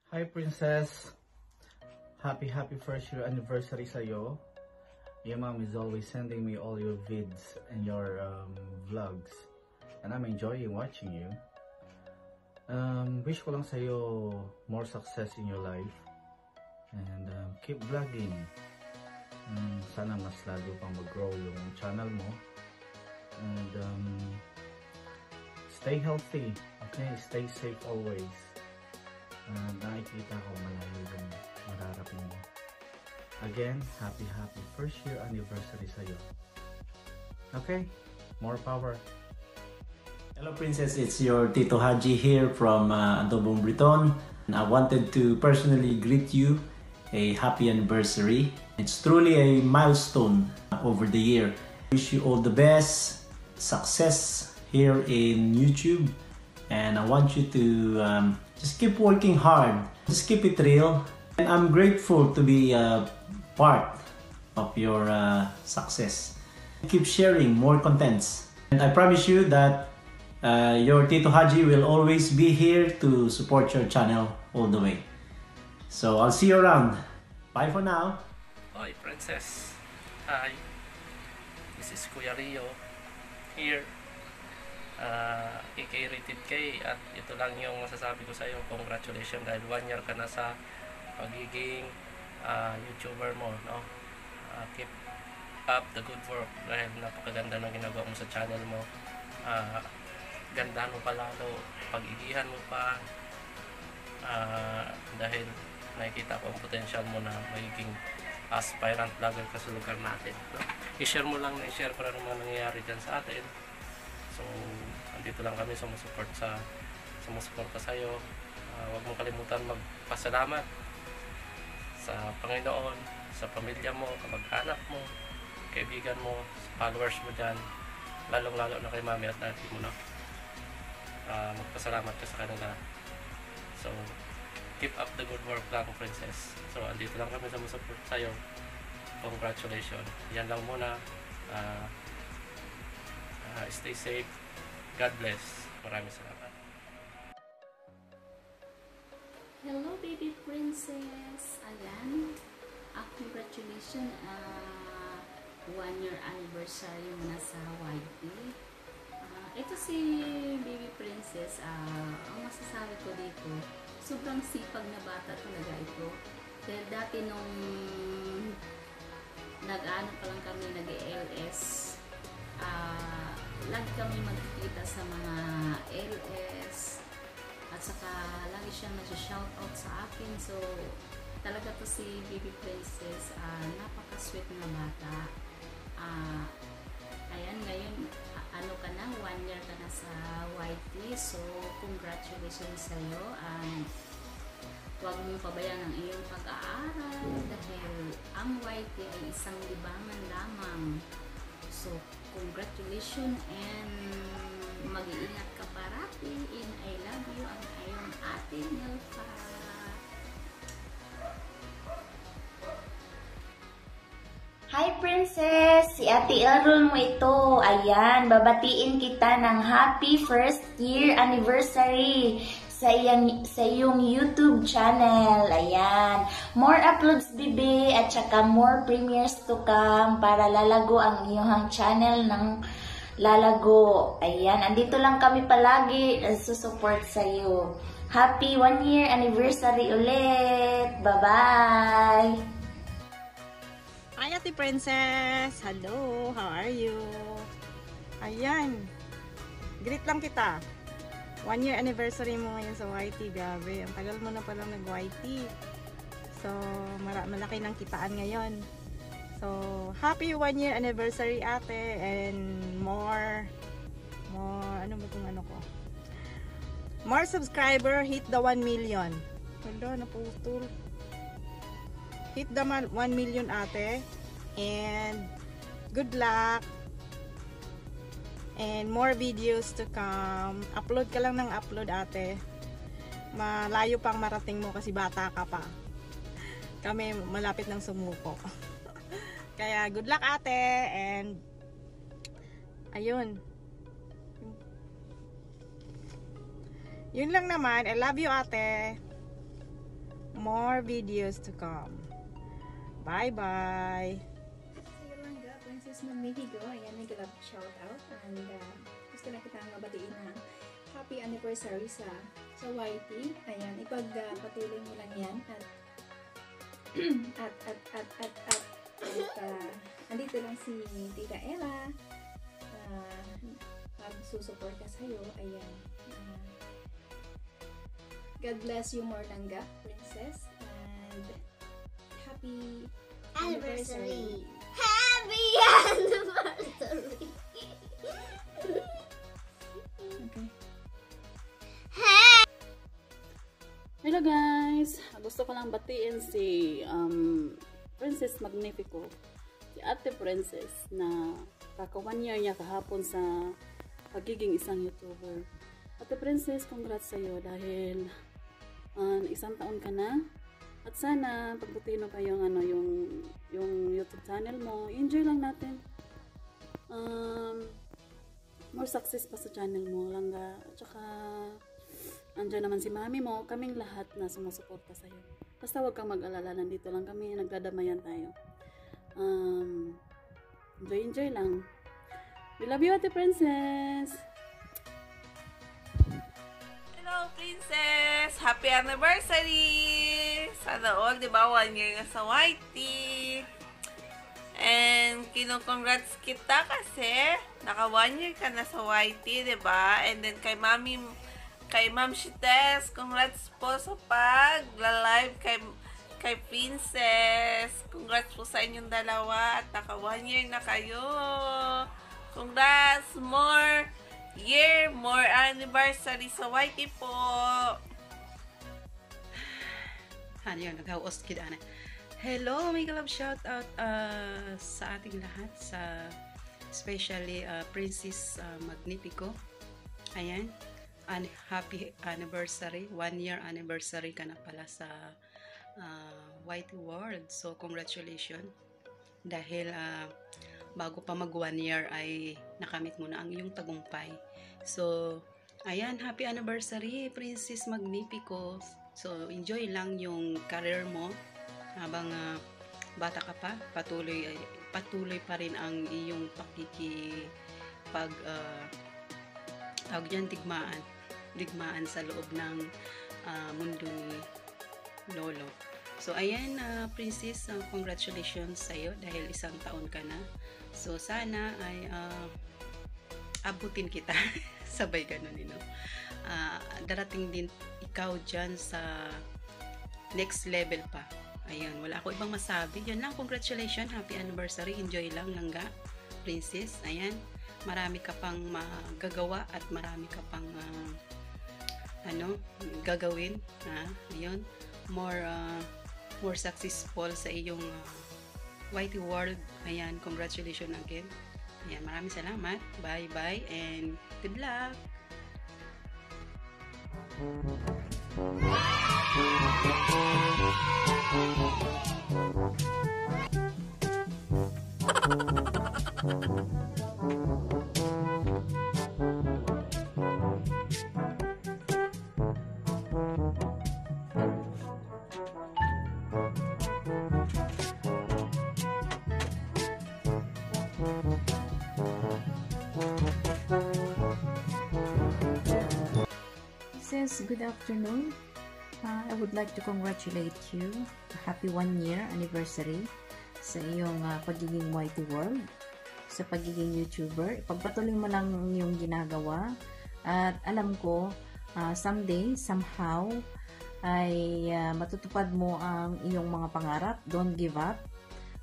Hi Princess! Happy first year anniversary sa'yo. Your mom is always sending me all your vids and your vlogs. And I'm enjoying watching you. Wish ko lang sa'yo more success in your life. And keep vlogging. Sana mas lalo pang mag-grow yung channel mo. And stay healthy. Okay? Stay safe always. Nakikita ko malayo yung mararating mo. Again, happy first year anniversary sa'yo. Okay? More power. Hello Princess, it's your Tito Haji here from Antobong Briton. And I wanted to personally greet you a happy anniversary. It's truly a milestone over the year. Wish you all the best, success here in YouTube. And I want you to just keep working hard, just keep it real. And I'm grateful to be part of your success. Keep sharing more contents. And I promise you that your Tito Haji will always be here to support your channel all the way. So I'll see you around. Bye for now. Hi Princess. Hi. This is Kuya Rio here. aka Rated K, at ito lang yung masasabi ko sa iyo. Congratulations dahil 1 year ka na sa pagiging YouTuber mo, no? Keep up the good work dahil napakaganda ng ginagawa mo sa channel mo. Gandahan mo pa lalo, pag-igihan mo pa, dahil nakikita ko ang potential mo na magiging aspirant vlogger ka sa lugar natin, no? I-share mo lang, i-share para naman nangyayari dyan sa atin. So, andito lang kami sumusupport sa sa iyo. Huwag mong kalimutan magpasalamat sa Panginoon, sa pamilya mo, kamag-anak mo, kaibigan mo, sa followers mo dyan, lalong-lalo na kay mami at daddy mo, no? Magpasalamat ka sa kanila. So, keep up the good work lang, Princess. So, andito lang kami sumusupport sa iyo. Congratulations. Yan lang muna. Stay safe. God bless. Maraming salamat. Hello baby princess. Ayan. Congratulations. 1 year anniversary mo na sa YT. Ito si baby princess. Ang masasabi ko dito, sobrang sipag na bata talaga ito. Dahil dati nung nag-ano pa lang kami, nag-LS, lagi kami magkikita sa mga LS at saka lagi siyang nag-shoutout sa akin. So talaga to si baby princess, napaka-sweet na bata. Ayan, ngayon ano ka na, 1 year ka na sa YT. So congratulations sa iyo, huwag mong pabayaan ang iyong pag-aaral dahil ang YT ay isang libangan lamang. So, congratulations and mag-iingat ka parati, and I love you, ang iyong ate Nelfa. Hi Princess! Si Ate Errol mo ito. Ayan, babatiin kita ng happy first year anniversary sa iyong YouTube channel. Ayan. More uploads, bibi, at saka more premieres to come para lalago ang iyong channel ng lalago. Ayan. Andito lang kami palagi nagsusupport sa iyo. Happy 1 year anniversary ulit. Bye-bye! Hi Ate Princess! Hello! How are you? Ayan. Greet lang kita. 1 year anniversary mo ngayon sa YT. Grabe, ang tagal mo na palang nag-YT. So, malaki ng kitaan ngayon. So, happy 1 year anniversary ate, and more, ano ba itong ano ko? More subscriber, hit the 1 million. Hala, naputol. Hit the 1 million ate, and good luck. And more videos to come. Upload ka lang ng upload ate. Malayo pang marating mo kasi bata ka pa. Kami malapit ng sumuko. Kaya good luck ate, and ayun. Yun lang naman. I love you ate. more videos to come. Bye-bye! Sige lang ga, Princess Magnifico. Ayan, nag-love shoutout. And gusto na kitang mabatiin ng happy anniversary sa YT. Ayan, ipagpatuloy mo lang yan. At andito lang si Tita Ella. Magsusuporta sa'yo. Ayan. God bless you more langga, Princess. And happy anniversary. Happy anniversary! Okay. Hello guys! Gusto ko lang batiin si Princess Magnifico, si Ate Princess, na kaka 1 year niya kahapon sa pagiging isang YouTuber. Ate Princess, congrats sa'yo dahil 1 taon ka na. At sana pagbutihin mo pa yung YouTube channel mo. Enjoy lang natin. More success pa sa channel mo, langga. At saka andyan naman si mami mo, kaming lahat na sumusuporta sa'yo. Basta huwag kang mag-alala, nandito lang kami, nagdadamayan tayo. Enjoy lang. We love you, Ate Princess! Hello, Princess! Happy anniversary! Sana all, di ba? 1 year na sa YT. And kino-congrats kita kasi naka 1 year ka na sa YT, di ba? And then kay Ma'am Shites, congrats po sa pag-live kay Princess. Congrats po sa inyong dalawa at naka 1 year na kayo. Congrats! More year, more anniversary sa YT po. Ano yun, nag-host kita na. Hello, may love shout out sa ating lahat, especially Princess Magnifico. Ayan. And happy anniversary, 1 year anniversary ka na pala sa YT World. So congratulations dahil bago pa mag 1 year ay nakamit mo na ang iyong tagumpay. So ayan, happy anniversary Princess Magnifico. So enjoy lang yung career mo habang bata ka pa. Patuloy pa rin ang iyong digmaan sa loob ng mundo ni Lolo. So ayan, Princess, congratulations sa iyo dahil 1 taon ka na. So sana ay abutin kita sabay ganun, darating din ikaw dyan sa next level pa. Ayun, wala ako ibang masabi. Yun lang, congratulations, happy anniversary, enjoy lang langga, Princess. Ayan, marami ka pang magagawa at marami ka pang gagawin. Ayun, more successful sa iyong YT World. Ayan, congratulations again. Ayan, maraming salamat. Bye bye and good luck. Good afternoon. I would like to congratulate you. Happy 1 year anniversary sa iyong pagiging YT World, sa pagiging YouTuber. Ipagpatuloy mo lang yung ginagawa at alam ko someday, somehow ay matutupad mo ang iyong mga pangarap. Don't give up.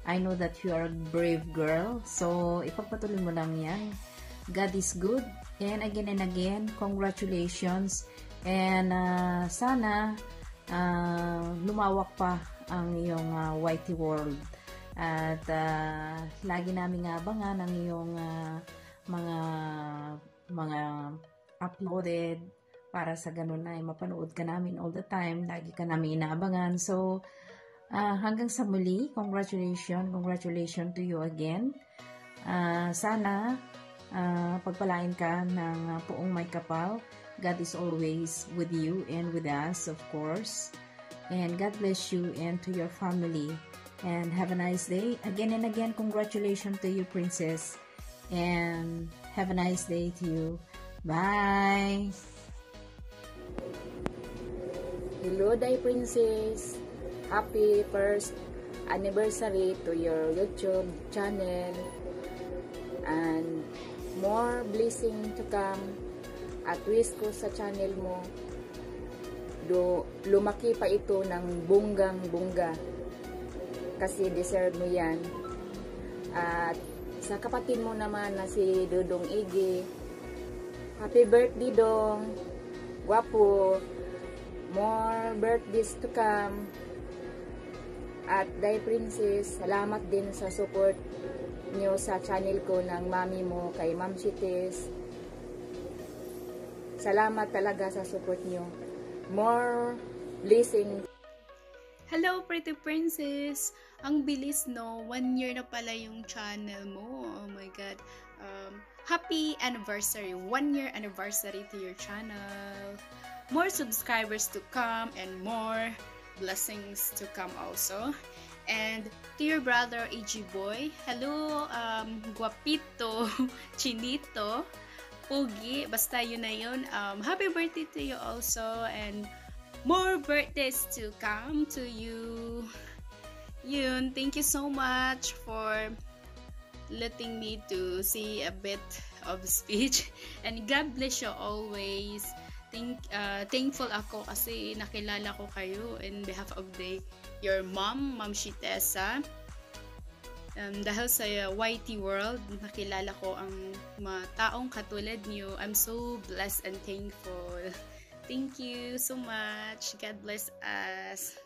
I know that you are a brave girl, so ipagpatuloy mo lang yan. God is good, and again, congratulations. And sana lumawak pa ang iyong YT World. At lagi namin abangan ang iyong mga uploaded para sa ganun ay mapanood ka namin all the time. Lagi ka namin inaabangan. So, hanggang sa muli, congratulations to you again. Sana pagpalain ka ng puong may kapal. God is always with you and with us, of course. And God bless you and to your family. And have a nice day. Again and again, congratulations to you, Princess. And have a nice day to you. Bye! Hello, Day Princess! Happy first anniversary to your YouTube channel. And more blessing to come. At wish ko sa channel mo, lumaki pa ito ng bunggang-bungga. Kasi deserve mo yan. At sa kapatid mo naman na si Dodong Iggy, happy birthday, Dong! Guwapo! More birthdays to come. At Day Princess, salamat din sa support nyo sa channel ko ng mami mo kay Ma'am Chites. Salamat talaga sa support nyo. More blessing. Hello, Pretty Princess! Ang bilis, no? 1 year na pala yung channel mo. Oh my God. Happy anniversary. 1 year anniversary to your channel. More subscribers to come and more blessings to come also. And to your brother, AG Boy. Hello, guapito, chinito, pugi, basta yun na yun. Happy birthday to you also. And more birthdays to come to you. Yun, thank you so much for letting me to see a bit of speech. And God bless you always. Thankful ako kasi nakilala ko kayo in behalf of your mom, Ma'am Shitesa. Dahil sa YT World, nakilala ko ang mga taong katulad niyo. I'm so blessed and thankful. Thank you so much. God bless us.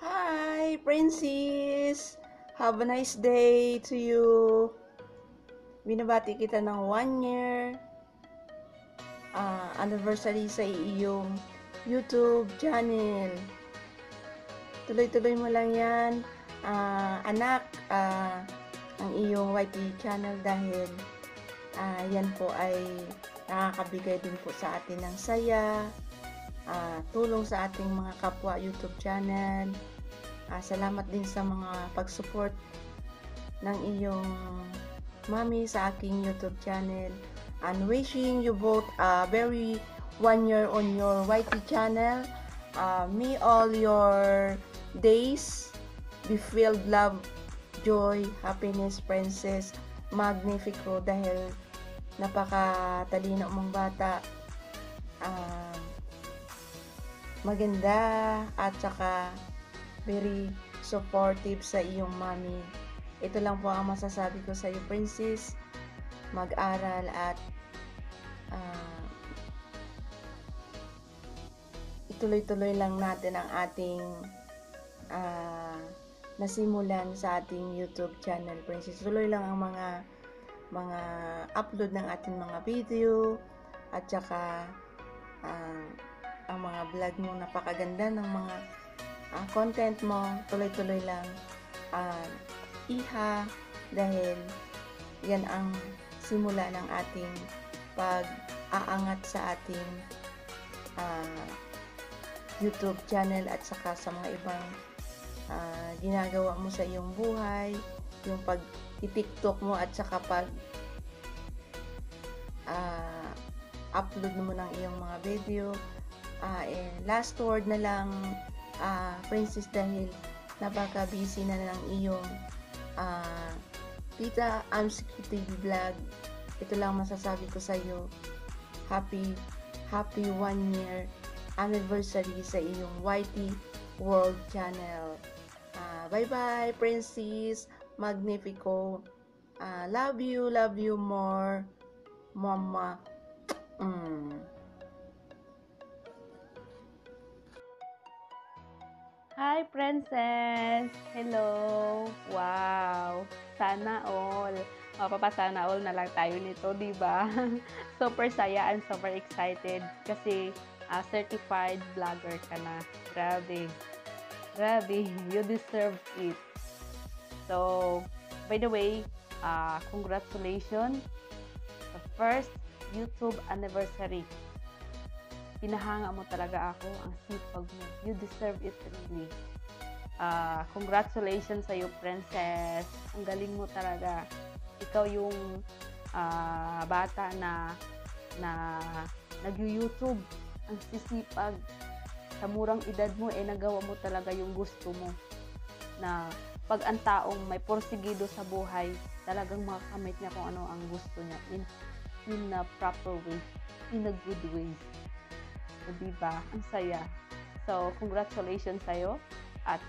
Hi, Princess! Have a nice day to you. Binabati kita ng 1 year anniversary sa iyong YouTube channel. Tuloy-tuloy mo lang yan, anak, ang iyong YT channel dahil yan po ay nakakabigay din po sa atin ng saya, tulong sa ating mga kapwa YouTube channel. Salamat din sa mga pag-support ng iyong mami sa aking YouTube channel, and wishing you both a very 1 year on your YT channel. May all your days be filled love, joy, happiness, Princess Magnifico, dahil napakatalino mong bata, maganda at saka very supportive sa iyong mami. Ito lang po ang masasabi ko sa iyo, Princess. Mag-aral at ituloy-tuloy lang natin ang ating nasimulan sa ating YouTube channel, Princess. Tuloy lang ang mga upload ng ating mga video at saka ang mga vlog mo, napakaganda ng mga content mo. Tuloy-tuloy lang. Iha, dahil yan ang simula ng ating pag-aangat sa ating YouTube channel at saka sa mga ibang ginagawa mo sa iyong buhay, yung pag-TikTok mo at saka pag upload mo ng iyong mga video. Last word na lang, Princess, dahil napaka-busy na ng iyong Tita Amsky TV vlog. Ito lang masasabi ko sa iyo. Happy 1 year anniversary sa iyong YT World channel. Bye bye, Princess Magnifico. Love you more, Mama. Hi, Princess! Hello! Wow! Sana all. Mapapasana all na lang tayo nito, di ba? Super saya and super excited kasi certified vlogger ka na. Grabe. Grabe. You deserve it. So, by the way, congratulations sa first YouTube anniversary. pinahanga mo talaga ako, ang sipag mo. You deserve it really. Congratulations sa iyo, Princess. Ang galing mo talaga. Ikaw yung bata na nag-YouTube. Ang sisipag. Sa murang edad mo, nagawa mo talaga yung gusto mo. Na pag ang taong may porsigido sa buhay, talagang makakamit niya kung ano ang gusto niya in a proper way, in a good way. So, diba? Ang saya. So, congratulations sa'yo at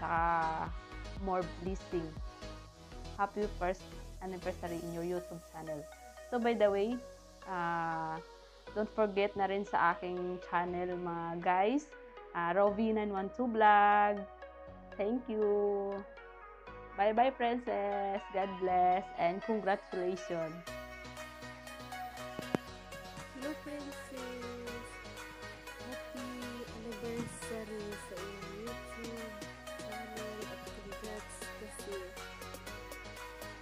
more blessing. Happy first anniversary in your YouTube channel. So, by the way, don't forget na rin sa aking channel, mga guys, Rovi912 Vlog. Thank you. Bye-bye, Princess. God bless and congratulations. Hello, Princess. Happy anniversary sa iyong YouTube channel at congrats kasi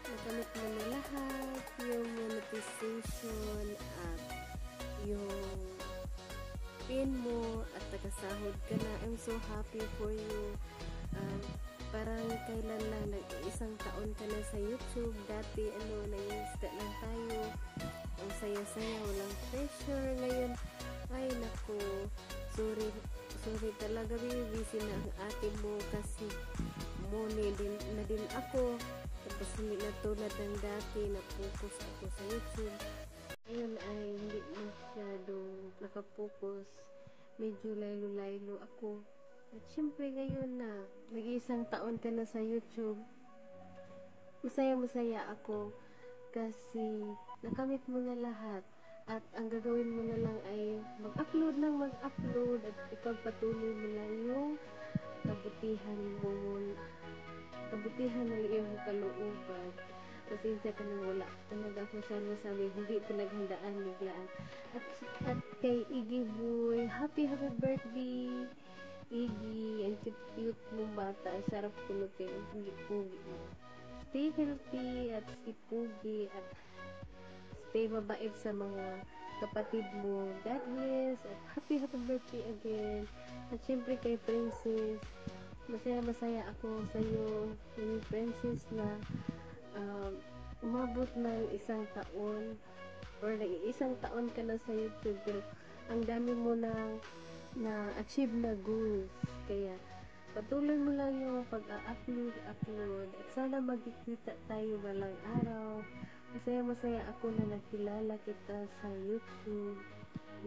nakamit mo na lahat yung monetization at yung pin mo at nakasahod ka na. I'm so happy for you. Parang kailan lang, isang taon ka na sa YouTube. Dati, nag-start lang tayo. Ang saya-saya, walang pressure. Ngayon, ay naku, sorry talaga, busy na ang ate mo kasi money din na din ako. Tapos hindi na tulad ng dati, na-focus ako sa YouTube. Ngayon ay hindi masyadong nakapokus. Medyo laylo-laylo ako. At syempre ngayon na nag-iisang taon ka na sa YouTube, masaya ako kasi nakamit mo na lahat at ang gagawin mo na lang ay mag-upload at ipagpatuloy mo lang yung kabutihan ng iyong kalooban. Pasensya ka na wala talaga ako sana sabi, hindi ko naghandaan biglaan. At kay Iggy Boy, happy birthday Iggy, ang cute mong bata, ang sarap kulutin, ang pugi mo. Stay healthy at stay pugi at stay mabait sa mga kapatid mo. God bless at happy birthday again. At syempre kay Princess, masaya ako sa iyo, Princess, na umabot ng isang taon or isang taon ka na sa YouTube, pero ang dami mo na-achieve na goals. Kaya, patuloy mo lang yung pag-upload at sana magkikita tayo balang araw. Masaya ako na nakilala kita sa YouTube.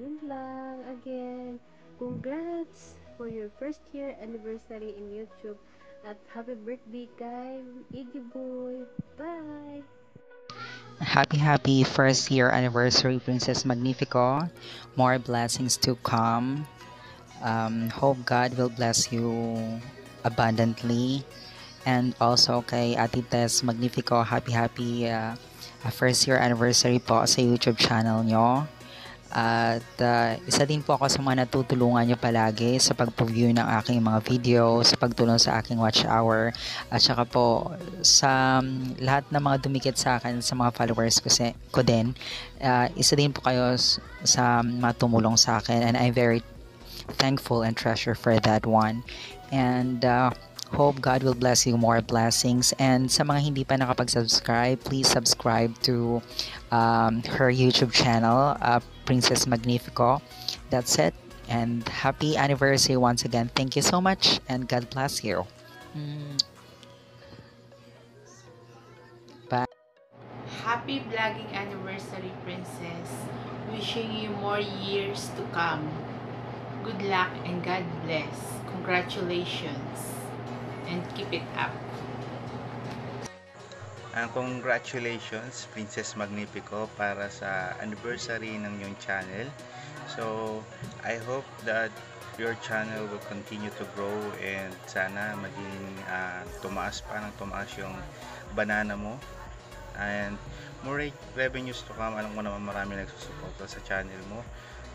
Yun lang. Again, congrats for your first year anniversary in YouTube at happy birthday kay Iggy Boy. Bye! Happy first year anniversary, Princess Magnifico. More blessings to come. Hope God will bless you abundantly. And also kay Ate Tess Magnifico, happy first year anniversary po sa YouTube channel nyo. At isa din po ako sa mga natutulungan nyo palagi sa pag-view ng aking mga video, sa pagtulong sa aking watch hour, at saka po sa lahat ng mga dumikit sa akin, sa mga followers ko din. Isa din po kayo sa mga tumulong sa akin, and I'm very thankful and treasure for that one. And hope God will bless you more blessings. And sa mga hindi pa nakapag-subscribe, please subscribe to her YouTube channel, Princess Magnifico. That's it. And happy anniversary once again. Thank you so much and God bless you. Bye. Happy vlogging anniversary, Princess. Wishing you more years to come. Good luck and God bless. Congratulations. And keep it up. Congratulations, Princess Magnifico, para sa anniversary ng iyong channel. So, I hope that your channel will continue to grow and sana maging tumaas yung banana mo. And more revenues to come. Alam ko naman marami nagsusuporta sa channel mo.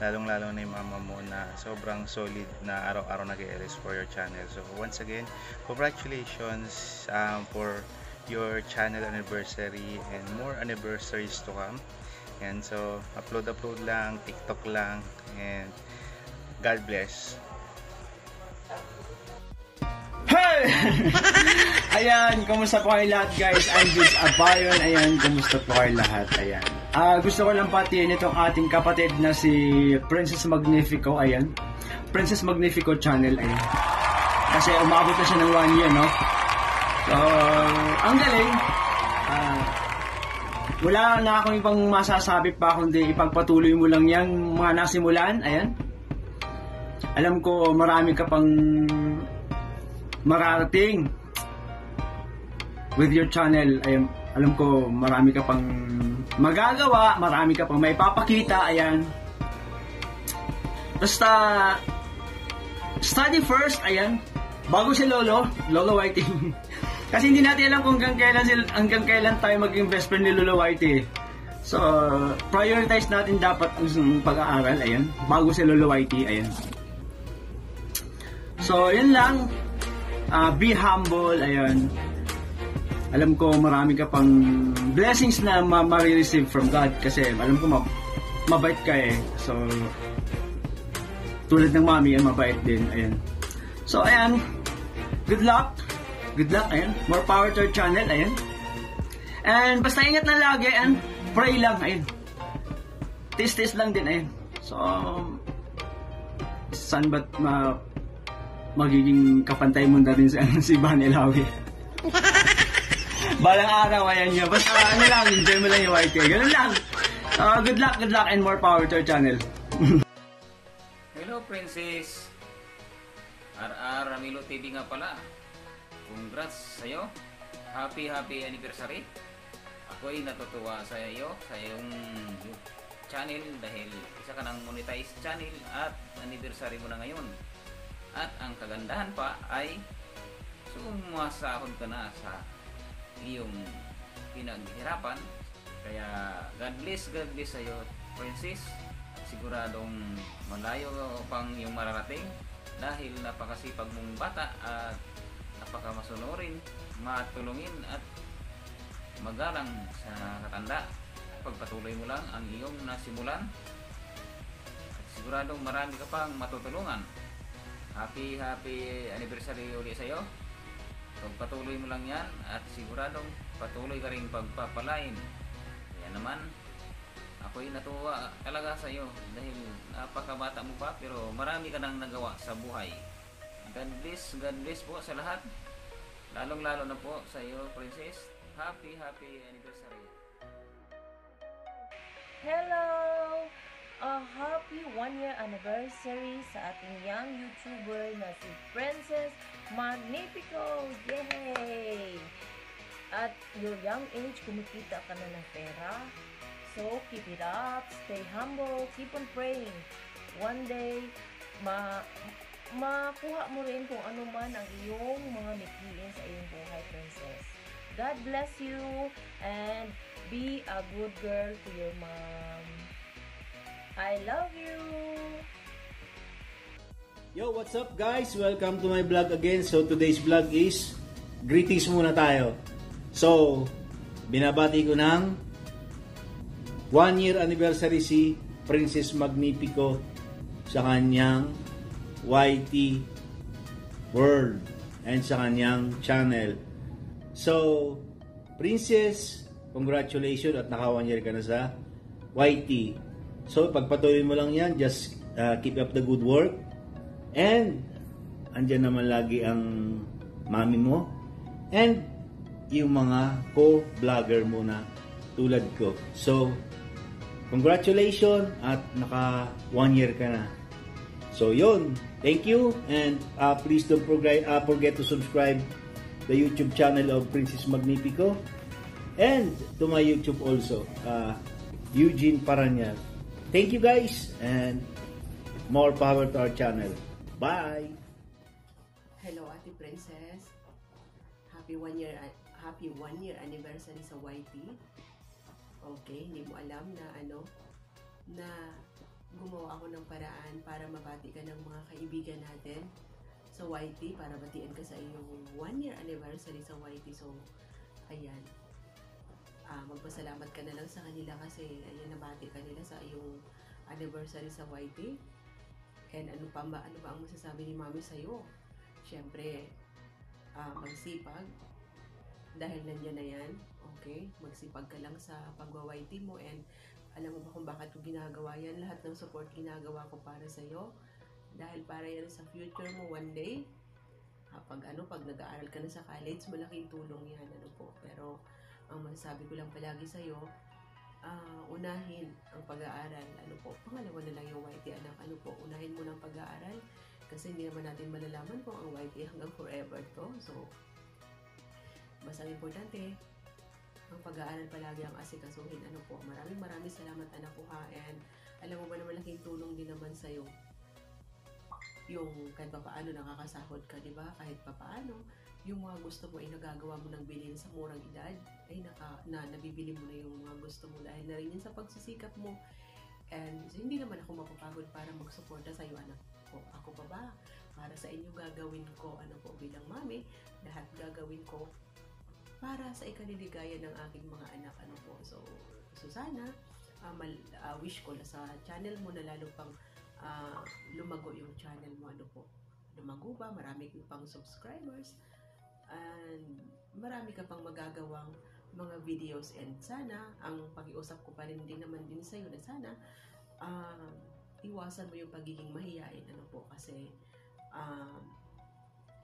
Lalong-lalo na yung mama mo na sobrang solid na araw-araw nag-e-release for your channel. So, once again, congratulations for your channel anniversary and more anniversaries to come. And so, upload lang, TikTok lang, and God bless. Hey! Ayan, kumusta po kayo lahat guys? I'm Jude Abayon. Ayan, kumusta po kayo lahat? Ayan. Gusto ko lang patiin itong ating kapatid na si Princess Magnifico. Ayan. Princess Magnifico channel. Ayan. Kasi umabot na siya ng 1 year, no? So, ang galing. Wala na akong ibang masasabi pa kundi ipagpatuloy mo lang yan mga nasimulan. Ayan. Alam ko marami ka pang mararating with your channel. Ayan, alam ko marami ka pang magagawa, marami ka pang may papakita. Ayan, basta study first. Ayan, bago si Lolo Whitey. Kasi hindi natin alam kung hanggang kailan tayo maging best friend ni Lolo Whitey. So prioritize natin dapat ang pag-aaral. Ayan, bago si Lolo Whitey. Ayan, so yun lang. Be humble. Ayan, alam ko marami ka pang blessings na ma-receive from God kasi alam ko mabait ka eh. So tulad ng mami, mabait din. Ayan, so ayan, good luck. Ayan, more power to our channel. Ayan, and basta ingat na lagi and pray lang. Ayan, tis lang din. Ayan, so saan ba't magiging kapantay mo na rin si Bunny Lawi. Balang araw, ayan nyo. Basta ano lang, enjoy mo lang yung YT. Ganun lang. Good luck and more power to our channel. Hello Princess. Ramilo TV nga pala. Congrats sa'yo. Happy anniversary. Ako'y natutuwa sa iyo, sa iyong channel dahil isa ka ng monetized channel at anniversary mo na ngayon. At ang kagandahan pa ay sumasahod ka na sa iyong pinaghirapan. Kaya God bless sa iyo, Princess. Siguradong malayo pang iyong mararating dahil napakasipag mong bata at napakamasunurin, matulungin at magalang sa katanda. Pagpatuloy mo lang ang iyong nasimulan at siguradong marami ka pang matutulungan. Happy anniversary ulit sa iyo. Pagpatuloy mo lang yan at siguradong patuloy ka rin pagpapalain. Kaya naman ako'y natuwa talaga sa iyo dahil napakabata mo pa pero marami ka nang nagawa sa buhay. God bless po sa lahat. Lalong-lalo na po sa iyo, Princess. Happy anniversary. Hello! Happy 1-year anniversary sa ating young YouTuber na si Princess Magnifico! Yay! At your young age, kumikita ka na ng pera. So, keep it up, stay humble, keep on praying. One day, makuha mo rin kung ano man ang iyong mga mithiin sa iyong buhay, Princess. God bless you and be a good girl to your mom. I love you! Yo, what's up guys? Welcome to my vlog again. So today's vlog is greetings muna tayo. So, binabati ko ng 1-year anniversary si Princess Magnifico sa kanyang YT World and sa kanyang channel. So, Princess, congratulations at naka 1 year ka na sa YT. So, pagpatuloy mo lang yan, just keep up the good work. And, andyan naman lagi ang mami mo. And, yung mga co-vlogger mo na tulad ko. So, congratulations at naka 1 year ka na. So, yun. Thank you. And, please don't forget to subscribe the YouTube channel of Princess Magnifico. And, to my YouTube also, Eugene Paranyal. Thank you guys and more power to our channel. Bye! Hello Ate Princess. Happy 1 year anniversary sa YT. Okay, hindi mo alam na na gumawa ako ng paraan para mabati ka ng mga kaibigan natin sa YT, para batian ka sa iyong 1 year anniversary sa YT. So, ayan. Magpasalamat ka na lang sa kanila kasi ayan, nabati ka nila sa iyong anniversary sa YT. And ano ba ang masasabi ni Mami sa'yo? Siyempre, magsipag. Dahil nandiyan na yan, okay? Magsipag ka lang sa pagwa-YT mo, and alam mo ba kung bakit ko ginagawa yan? Lahat ng support ginagawa ko para sa'yo. Dahil para yan sa future mo one day. Pag nag-aaral ka na sa college, malaking tulong yan. Pero ang masasabi ko lang palagi sa'yo, unahin ang pag-aaral. Pangalawa na lang yung YT, anak. Unahin mo ng pag-aaral. Kasi hindi naman natin malalaman kung ang YT hanggang forever to. So, basta importante, ang pag-aaral palagi ang asikasuhin. Maraming salamat, anak ko, ha. And alam mo ba na malaking tulong din naman sa'yo yung kahit papaano nakakasahod ka, di ba? Kahit papaano, yung mga gusto mo ay nagagawa mo ng bilhin sa murang edad, ay nabibili mo na yung mga gusto mo dahil na rin yun sa pagsisikap mo. And so, hindi naman ako mapapagod para magsuporta sa'yo, anak ko. Ako pa ba? Para sa inyo gagawin ko, bilang mami, lahat gagawin ko para sa ikaliligaya ng aking mga anak, So sana, wish ko na sa channel mo na lalo pang lumago yung channel mo, lumago ba, marami pang subscribers, and marami ka pang magagawang mga videos, and sana, ang pag-iusap ko pa rin din naman din sa'yo na sana, iwasan mo yung pagiging mahiyain, kasi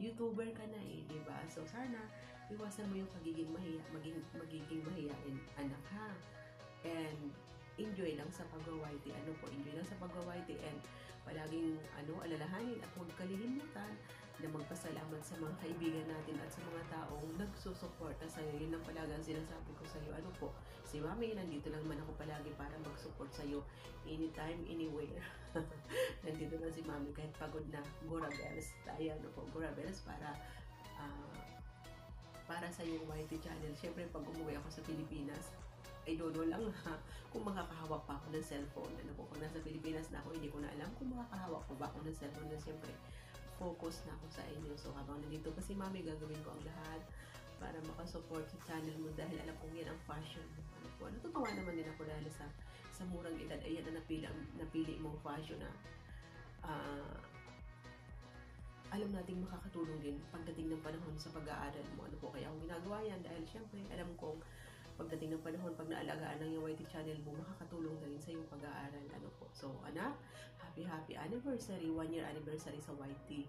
YouTuber ka na diba? So sana, iwasan mo yung pagiging mahiyain, anak, ha? And enjoy lang sa pag-YT, enjoy lang sa pag-YT, and palaging alalahanin at huwag kalilimutan na magpasalamat sa mga kaibigan natin at sa mga taong nagsusuporta sa'yo. Yun ang palagang sinasabi ko sa'yo. Si Mami, nandito lang man ako palagi para mag-support sa'yo anytime, anywhere. Nandito lang si Mami kahit pagod na. Gora Bells tayo, Gora Bells para sa yung YT channel. Siyempre, pag umuwi ako sa Pilipinas, ay dodo lang, ha, kung makakahawak pa ako ng cellphone. Kung nasa Pilipinas na ako, hindi ko na alam kung makakahawak pa ba ako ng cellphone, na siyempre focus na ako sa inyo. So habang nandito pa si Mami, gagawin ko ang lahat para makasupport sa channel mo, dahil alam kong yan ang passion mo. Natutuwa naman din ako dahil sa murang edad, ayan na napili mong passion na alam nating makakatulong din pagdating ng panahon sa pag-aaral mo. Kaya akong ginagawa yan dahil siyempre alam kong pagdating ng panahon, pag naalagaan ng yung YT channel mo, makakatulong na rin sa iyong pag-aaral. So, anak, happy anniversary, 1 year anniversary sa YT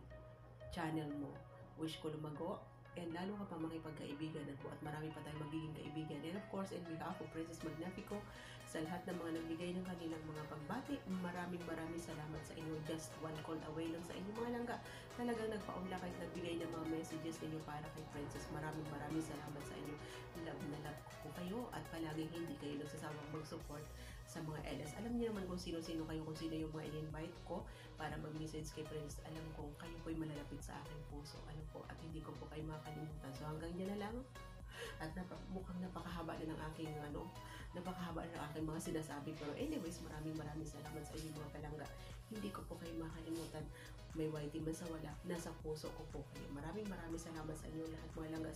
channel mo. Wish ko lumago, and lalo ka pa makipagkaibigan at marami pa tayong magiging kaibigan. And of course, in behalf of Princess Magnifico, sa lahat ng mga nagbigay ng kanilang mga pagbati, maraming salamat sa inyo. Just one call away lang sa inyo, mga langga. Talagang nagpaunla kahit nagbigay ng mga messages ninyo para kay Princess. Maraming salamat sa inyo. Love na love ko kayo, at palaging hindi kayo nagsasawang mag-support sa mga LS. Alam niyo naman kung sino-sino kayo, kung sino yung mga in-invite ko para mag-message kay Princess. Alam kong kayo po'y malalapit sa aking puso. At hindi ko po kayo makalimutan. So hanggang dyan na lang. At mukhang napakahaba na ng aking mga sinasabi. Pero anyways, maraming salamat sa inyo, mga palangga. Hindi ko po kayo makalimutan. May YT man sa wala, nasa puso ko po kayo. Maraming salamat sa inyo lahat, mga langga,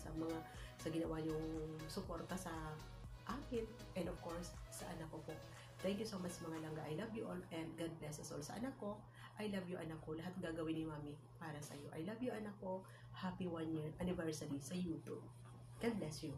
sa ginawa yung suporta sa akin, and of course sa anak ko po. Thank you so much, mga langga. I love you all, and God bless us all. Sa anak ko, I love you, anak ko. Lahat gagawin ni Mami para sa iyo. I love you, anak ko. Happy 1 year anniversary sa YouTube. God bless you.